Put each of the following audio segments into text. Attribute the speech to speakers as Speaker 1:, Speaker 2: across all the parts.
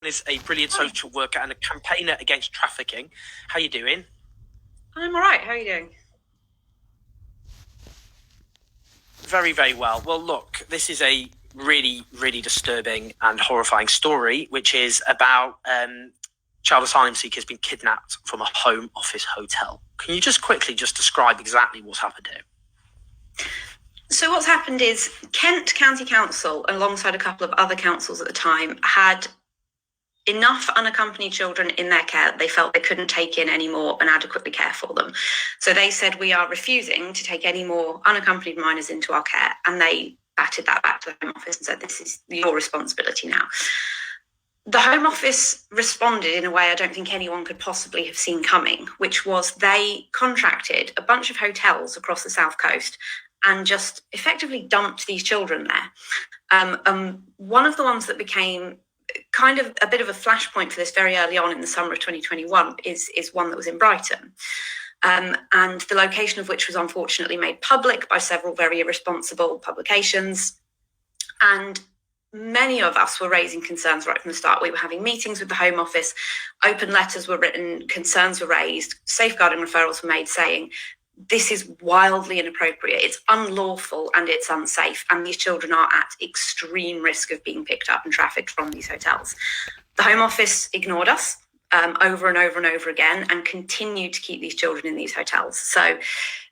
Speaker 1: is a brilliant social worker and a campaigner against trafficking. How are you doing?
Speaker 2: I'm all right. How are you doing?
Speaker 1: Very, very well. Well, look, this is a really, really disturbing and horrifying story, which is about child asylum seekers being kidnapped from a Home Office hotel. Can you just quickly describe exactly what's happened here?
Speaker 2: So what's happened is Kent County Council, alongside a couple of other councils at the time, had enough unaccompanied children in their care that they felt they couldn't take in any more and adequately care for them. So they said, we are refusing to take any more unaccompanied minors into our care. And they batted that back to the Home Office and said, this is your responsibility now. The Home Office responded in a way I don't think anyone could possibly have seen coming, which was they contracted a bunch of hotels across the South Coast and just effectively dumped these children there. One of the ones that became kind of a bit of a flashpoint for this very early on in the summer of 2021 is one that was in Brighton. And the location of which was unfortunately made public by several very irresponsible publications. And many of us were raising concerns right from the start. We were having meetings with the Home Office, open letters were written, concerns were raised, safeguarding referrals were made saying, this is wildly inappropriate, it's unlawful and it's unsafe, and these children are at extreme risk of being picked up and trafficked from these hotels. The Home Office ignored us over and over and over again and continued to keep these children in these hotels. So,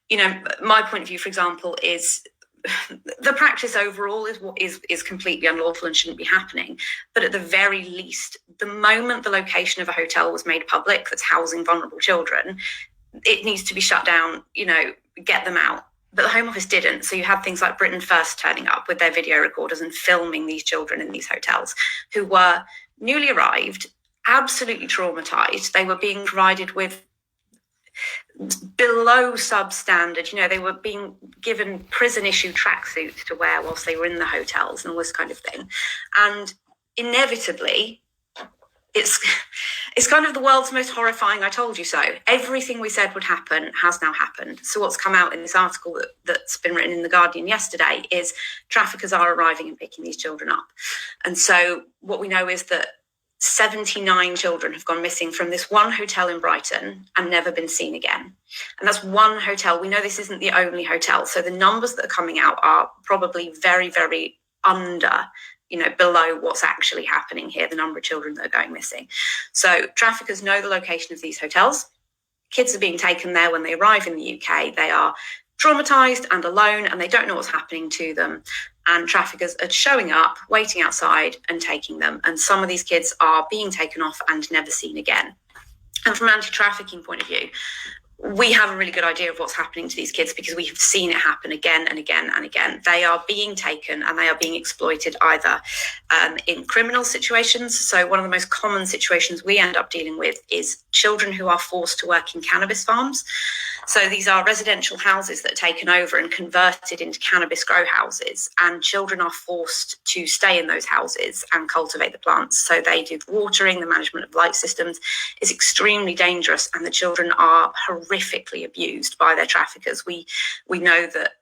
Speaker 2: you know, my point of view, for example, is the practice overall is completely unlawful and shouldn't be happening. But at the very least, the moment the location of a hotel was made public that's housing vulnerable children, it needs to be shut down, you know, get them out. But the Home Office didn't. So you had things like Britain First turning up with their video recorders and filming these children in these hotels who were newly arrived, absolutely traumatized. They were being provided with below substandard, you know, they were being given prison issue tracksuits to wear whilst they were in the hotels and all this kind of thing. And inevitably, it's kind of the world's most horrifying I told you so. Everything we said would happen has now happened. So what's come out in this article that's been written in The Guardian yesterday is traffickers are arriving and picking these children up. And so what we know is that 79 children have gone missing from this one hotel in Brighton and never been seen again. And that's one hotel. We know this isn't the only hotel. So the numbers that are coming out are probably very, very under, you know, below what's actually happening here, the number of children that are going missing. So traffickers know the location of these hotels. Kids are being taken there when they arrive in the UK. They are traumatized and alone and they don't know what's happening to them. And traffickers are showing up, waiting outside and taking them. And some of these kids are being taken off and never seen again. And from an anti-trafficking point of view, we have a really good idea of what's happening to these kids because we have seen it happen again and again and again. They are being taken and they are being exploited either in criminal situations. So one of the most common situations we end up dealing with is children who are forced to work in cannabis farms. So these are residential houses that are taken over and converted into cannabis grow houses, and children are forced to stay in those houses and cultivate the plants. So they do the watering, the management of light systems is extremely dangerous, and the children are horrifically abused by their traffickers. We know that,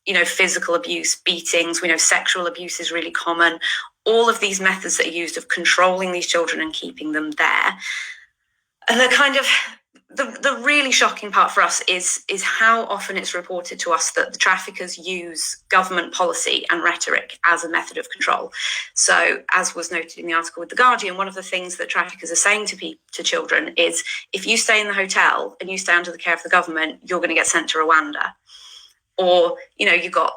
Speaker 2: you know, physical abuse, beatings, we know sexual abuse is really common. All of these methods that are used of controlling these children and keeping them there. And the kind of the really shocking part for us is how often it's reported to us that the traffickers use government policy and rhetoric as a method of control. So, as was noted in the article with The Guardian, one of the things that traffickers are saying to children is, if you stay in the hotel and you stay under the care of the government, you're going to get sent to Rwanda. Or, you know, you got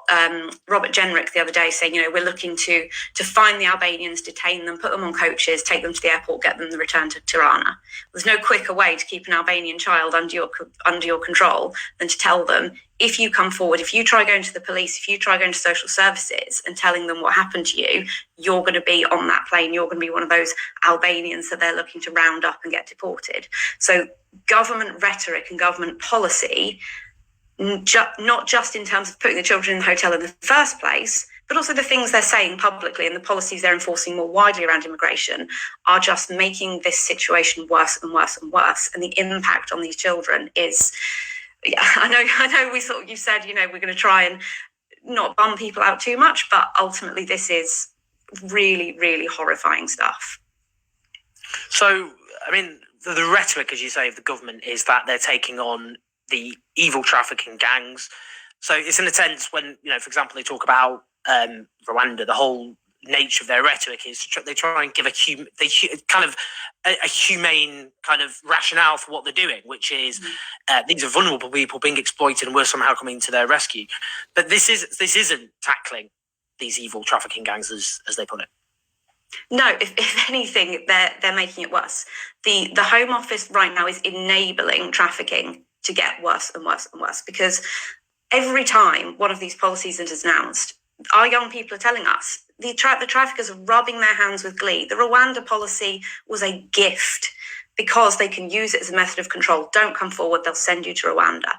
Speaker 2: Robert Jenrick the other day saying, you know, we're looking to find the Albanians, detain them, put them on coaches, take them to the airport, get them the return to Tirana. There's no quicker way to keep an Albanian child under your control than to tell them, if you come forward, if you try going to the police, if you try going to social services and telling them what happened to you, you're going to be on that plane. You're going to be one of those Albanians that they're looking to round up and get deported. So government rhetoric and government policy, not just in terms of putting the children in the hotel in the first place, but also the things they're saying publicly and the policies they're enforcing more widely around immigration are just making this situation worse and worse and worse. And the impact on these children is, yeah, I know you said, you know, we're going to try and not bum people out too much, but ultimately this is really, really horrifying stuff.
Speaker 1: So, I mean, the rhetoric, as you say, of the government is that they're taking on the evil trafficking gangs. So it's in a sense when, for example, they talk about Rwanda, the whole nature of their rhetoric is they try and give a humane kind of rationale for what they're doing, which is these are vulnerable people being exploited and we're somehow coming to their rescue. But this isn't tackling these evil trafficking gangs as they put it.
Speaker 2: No, if anything, they're making it worse. The Home Office right now is enabling trafficking to get worse and worse and worse, because every time one of these policies is announced, our young people are telling us the traffickers are rubbing their hands with glee. The Rwanda policy was a gift because they can use it as a method of control. Don't come forward, they'll send you to Rwanda.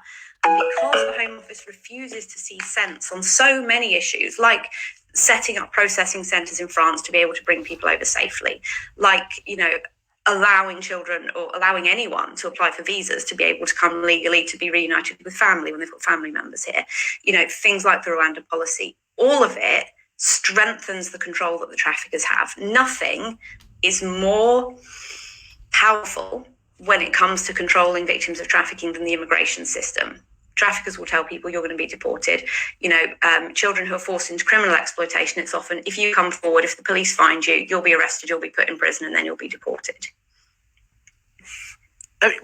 Speaker 2: And because the Home Office refuses to see sense on so many issues, like setting up processing centres in France to be able to bring people over safely, like, allowing children or allowing anyone to apply for visas to be able to come legally to be reunited with family when they've got family members here, things like the Rwanda policy, all of it strengthens the control that the traffickers have. Nothing is more powerful when it comes to controlling victims of trafficking than the immigration system. Traffickers will tell people you're going to be deported. Children who are forced into criminal exploitation, it's often, if you come forward, if the police find you, you'll be arrested, you'll be put in prison, and then you'll be deported.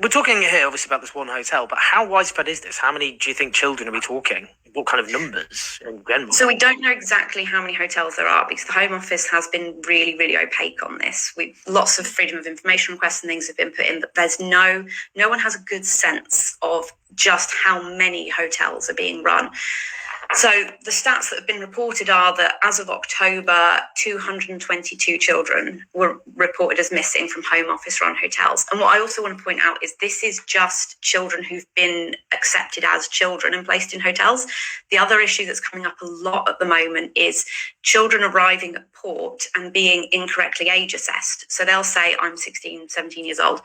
Speaker 1: We're talking here, obviously, about this one hotel, but how widespread is this? How many do you think children are we talking? What kind of numbers in general? So
Speaker 2: we don't know exactly how many hotels there are because the Home Office has been really, really opaque on this. Lots of freedom of information requests and things have been put in, but there's no one has a good sense of just how many hotels are being run. So the stats that have been reported are that as of October, 222 children were reported as missing from Home Office run hotels. And what I also want to point out is this is just children who've been accepted as children and placed in hotels. The other issue that's coming up a lot at the moment is children arriving at port and being incorrectly age assessed. So they'll say, I'm 16, 17 years old.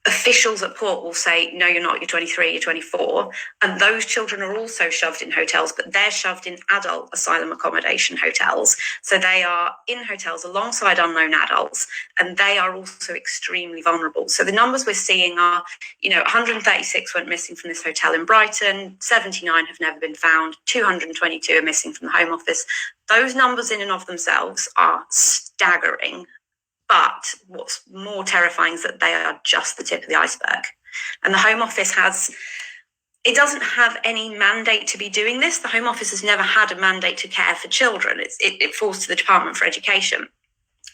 Speaker 2: Officials at port will say, no, you're not, you're 23, you're 24. And those children are also shoved in hotels, but they're shoved in adult asylum accommodation hotels. So they are in hotels alongside unknown adults, and they are also extremely vulnerable. So the numbers we're seeing are, 136 went missing from this hotel in Brighton, 79 have never been found, 222 are missing from the Home Office. Those numbers in and of themselves are staggering. But what's more terrifying is that they are just the tip of the iceberg. And the Home Office doesn't have any mandate to be doing this. The Home Office has never had a mandate to care for children. It falls to the Department for Education.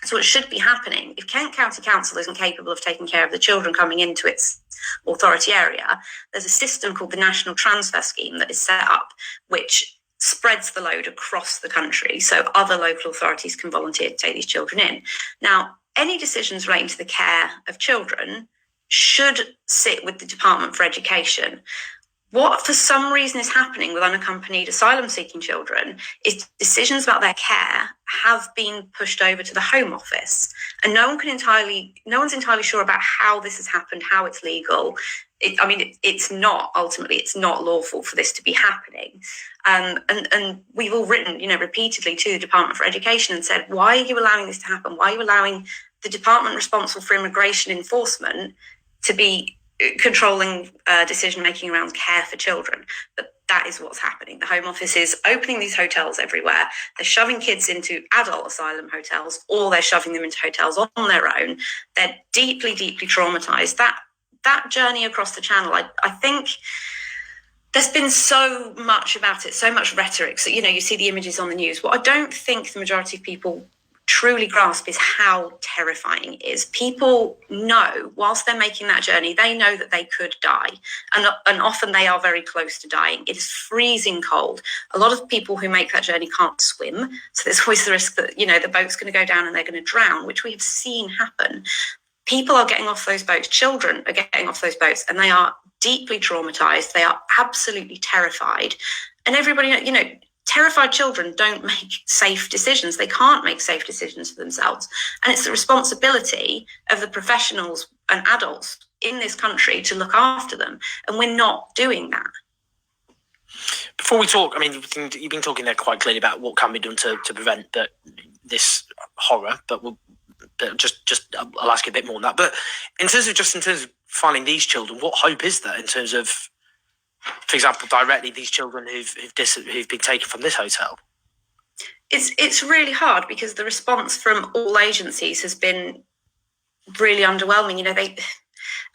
Speaker 2: So what should be happening, if Kent County Council isn't capable of taking care of the children coming into its authority area, there's a system called the National Transfer Scheme that is set up, which spreads the load across the country so other local authorities can volunteer to take these children in. Now, any decisions relating to the care of children should sit with the Department for Education. What for some reason is happening with unaccompanied asylum-seeking children is decisions about their care have been pushed over to the Home Office. And no one's entirely sure about how this has happened, how it's legal. It's not lawful for this to be happening. And we've all written, repeatedly to the Department for Education and said, why are you allowing this to happen? Why are you allowing the department responsible for immigration enforcement to be controlling decision-making around care for children? But that is what's happening. The Home Office is opening these hotels everywhere. They're shoving kids into adult asylum hotels, or they're shoving them into hotels on their own. They're deeply, deeply traumatized. That journey across the channel, I think there's been so much about it, so much rhetoric. So, you see the images on the news. What I don't think the majority of people truly grasp is how terrifying it is. People know, whilst they're making that journey, they know that they could die. And often they are very close to dying. It is freezing cold. A lot of people who make that journey can't swim. So there's always the risk that, the boat's going to go down and they're going to drown, which we have seen happen. People are getting off those boats, children are getting off those boats, and they are deeply traumatized. They are absolutely terrified. And everybody, terrified children don't make safe decisions. They can't make safe decisions for themselves. And it's the responsibility of the professionals and adults in this country to look after them. And we're not doing that.
Speaker 1: Before we talk, you've been talking there quite clearly about what can be done to prevent this horror, but we'll I'll ask you a bit more on that. But in terms of finding these children, what hope is there in terms of, for example, directly these children who've been taken from this hotel?
Speaker 2: It's really hard because the response from all agencies has been really underwhelming.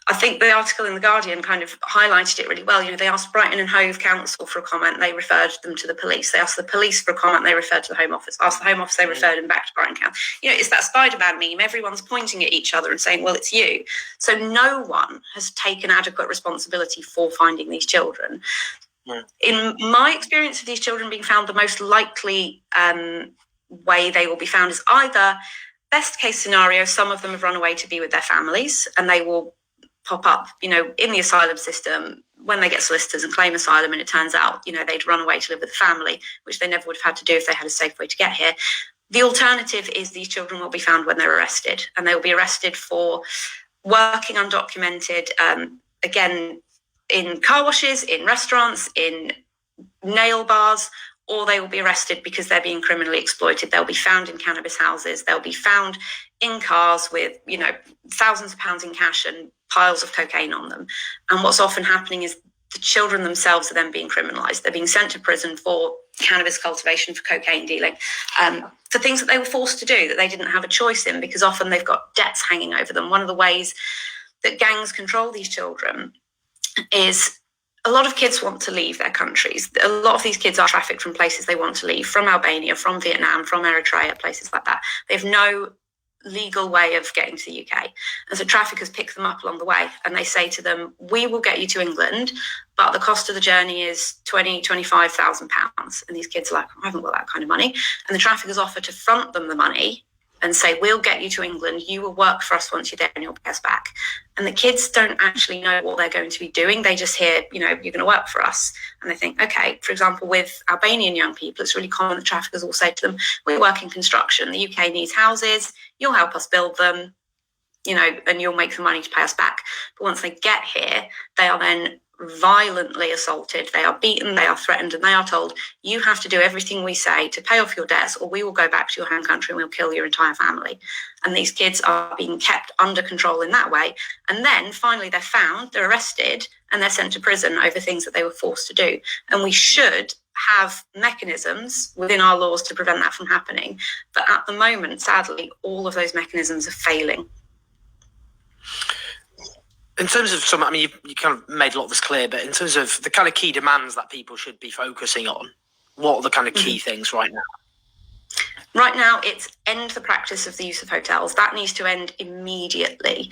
Speaker 2: I think the article in The Guardian kind of highlighted it really well. They asked Brighton and Hove Council for a comment, they referred them to the police. They asked the police for a comment, they referred to the Home Office. Asked the Home Office, they referred them back to Brighton Council. It's that Spider-Man meme. Everyone's pointing at each other and saying, well, it's you. So no one has taken adequate responsibility for finding these children. Yeah. In my experience of these children being found, the most likely way they will be found is either, best case scenario, some of them have run away to be with their families and they will pop up, in the asylum system when they get solicitors and claim asylum, and it turns out, they'd run away to live with the family, which they never would have had to do if they had a safe way to get here. The alternative is these children will be found when they're arrested, and they will be arrested for working undocumented, again, in car washes, in restaurants, in nail bars, or they will be arrested because they're being criminally exploited. They'll be found in cannabis houses. They'll be found in cars with, thousands of pounds in cash and piles of cocaine on them. And what's often happening is the children themselves are then being criminalised. They're being sent to prison for cannabis cultivation, for cocaine dealing, for things that they were forced to do, that they didn't have a choice in, because often they've got debts hanging over them. One of the ways that gangs control these children is a lot of kids want to leave their countries. A lot of these kids are trafficked from places they want to leave, from Albania, from Vietnam, from Eritrea, places like that. They have no legal way of getting to the UK. And so traffickers pick them up along the way and they say to them, we will get you to England, but the cost of the journey is £25,000. And these kids are like, I haven't got that kind of money. And the traffickers offer to front them the money and say, we'll get you to England, you will work for us once you're there and you'll pay us back. And the kids don't actually know what they're going to be doing. They just hear, you're going to work for us. And they think, okay, for example, with Albanian young people, it's really common that traffickers will say to them, we work in construction, the UK needs houses, you'll help us build them, and you'll make the money to pay us back. But once they get here, they are then violently assaulted, they are beaten, they are threatened, and they are told, you have to do everything we say to pay off your debts, or we will go back to your home country and we'll kill your entire family. And these kids are being kept under control in that way. And then finally they're found, they're arrested, and they're sent to prison over things that they were forced to do. And we should have mechanisms within our laws to prevent that from happening. But at the moment, sadly, all of those mechanisms are failing.
Speaker 1: In terms of you kind of made a lot of this clear, but in terms of the kind of key demands that people should be focusing on, what are the kind of key things right now?
Speaker 2: Right now, it's end the practice of the use of hotels. That needs to end immediately.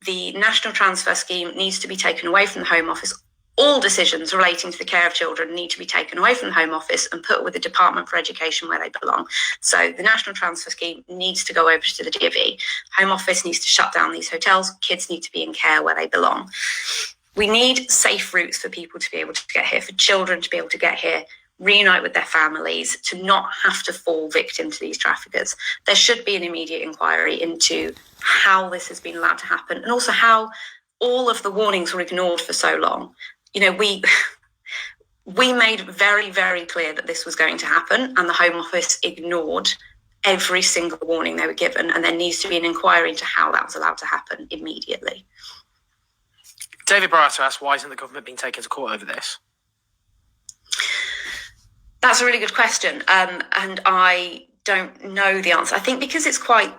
Speaker 2: The National Transfer Scheme needs to be taken away from the Home Office. All decisions relating to the care of children need to be taken away from the Home Office and put with the Department for Education where they belong. So the National Transfer Scheme needs to go over to the DfE. Home Office needs to shut down these hotels. Kids need to be in care where they belong. We need safe routes for people to be able to get here, for children to be able to get here, reunite with their families, to not have to fall victim to these traffickers. There should be an immediate inquiry into how this has been allowed to happen, and also how all of the warnings were ignored for so long. We made very, very clear that this was going to happen, and the Home Office ignored every single warning they were given, and there needs to be an inquiry into how that was allowed to happen immediately.
Speaker 1: David Barato asked, why isn't the government being taken to court over this?
Speaker 2: That's a really good question, and I don't know the answer. I think because it's quite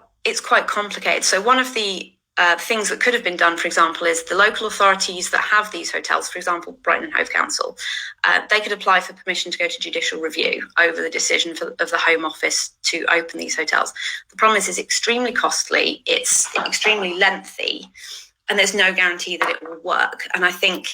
Speaker 2: complicated. So one of the things that could have been done, for example, is the local authorities that have these hotels, for example, Brighton and Hove Council, they could apply for permission to go to judicial review over the decision of the Home Office to open these hotels. The problem is it's extremely costly, it's extremely lengthy, and there's no guarantee that it will work. And I think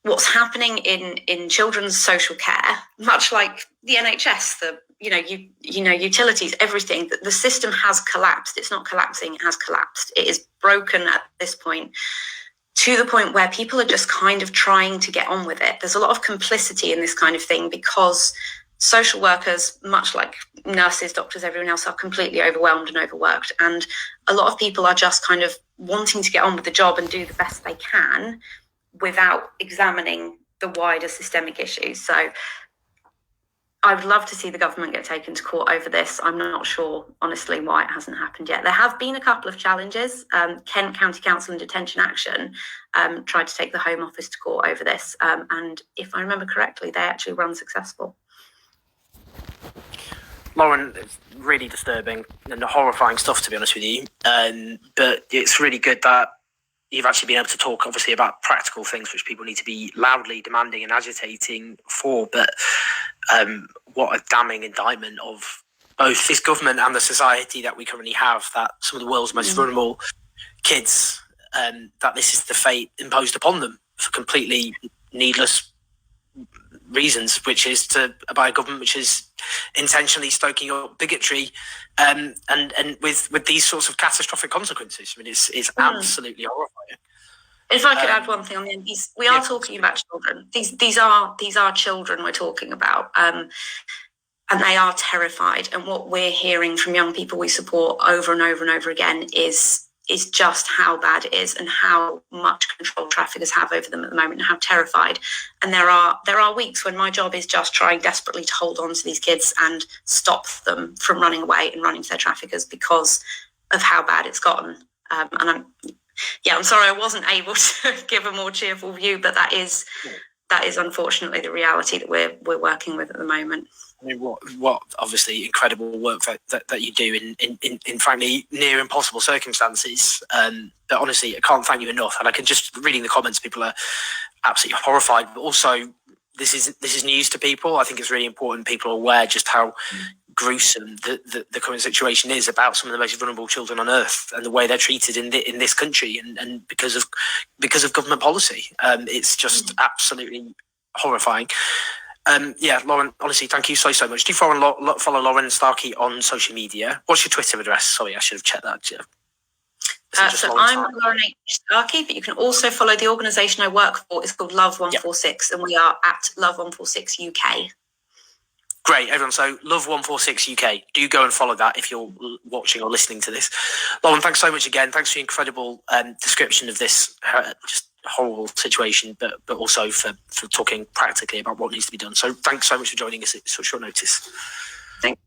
Speaker 2: what's happening in children's social care, much like the NHS, utilities, everything, the system has collapsed. It's not collapsing, it has collapsed. It is broken at this point, to the point where people are just kind of trying to get on with it. There's a lot of complicity in this kind of thing because social workers, much like nurses, doctors, everyone else, are completely overwhelmed and overworked. And a lot of people are just kind of wanting to get on with the job and do the best they can without examining the wider systemic issues. So I would love to see the government get taken to court over this. I'm not sure, honestly, why it hasn't happened yet. There have been a couple of challenges. Kent County Council and Detention Action tried to take the Home Office to court over this. And if I remember correctly, they actually were unsuccessful.
Speaker 1: Lauren, it's really disturbing and horrifying stuff, to be honest with you. But it's really good that you've actually been able to talk, obviously, about practical things which people need to be loudly demanding and agitating for. But what a damning indictment of both this government and the society that we currently have, that some of the world's most vulnerable kids, that this is the fate imposed upon them for completely needless reasons, which is by a government which is intentionally stoking up bigotry, and with these sorts of catastrophic consequences. I mean, it's absolutely horrifying.
Speaker 2: If I could add one thing on the end, we are talking about children. These are children we're talking about, and they are terrified. And what we're hearing from young people we support over and over and over again is just how bad it is and how much control traffickers have over them at the moment and how terrified. And there are weeks when my job is just trying desperately to hold on to these kids and stop them from running away and running to their traffickers because of how bad it's gotten. And I'm sorry I wasn't able to give a more cheerful view, but that is unfortunately the reality that we're working with at the moment.
Speaker 1: I mean, what obviously incredible work that you do in frankly near impossible circumstances. But honestly, I can't thank you enough. And I can just reading the comments, people are absolutely horrified. But also, this is news to people. I think it's really important people are aware just how gruesome the current situation is about some of the most vulnerable children on earth and the way they're treated in this country and because of government policy. It's just absolutely horrifying. Lauren, honestly, thank you so much. Do you follow Lauren Starkey on social media? What's your Twitter address? Sorry, I should have checked that.
Speaker 2: So I'm Lauren H. Starkey, but you can also follow the organisation I work for. It's called Love 146, and we are at Love 146 UK.
Speaker 1: Great, everyone. So Love 146 UK. Do go and follow that if you're watching or listening to this. Lauren, thanks so much again. Thanks for your incredible description of this just horrible situation, but also for talking practically about what needs to be done. So thanks so much for joining us at such short notice.
Speaker 2: Thanks.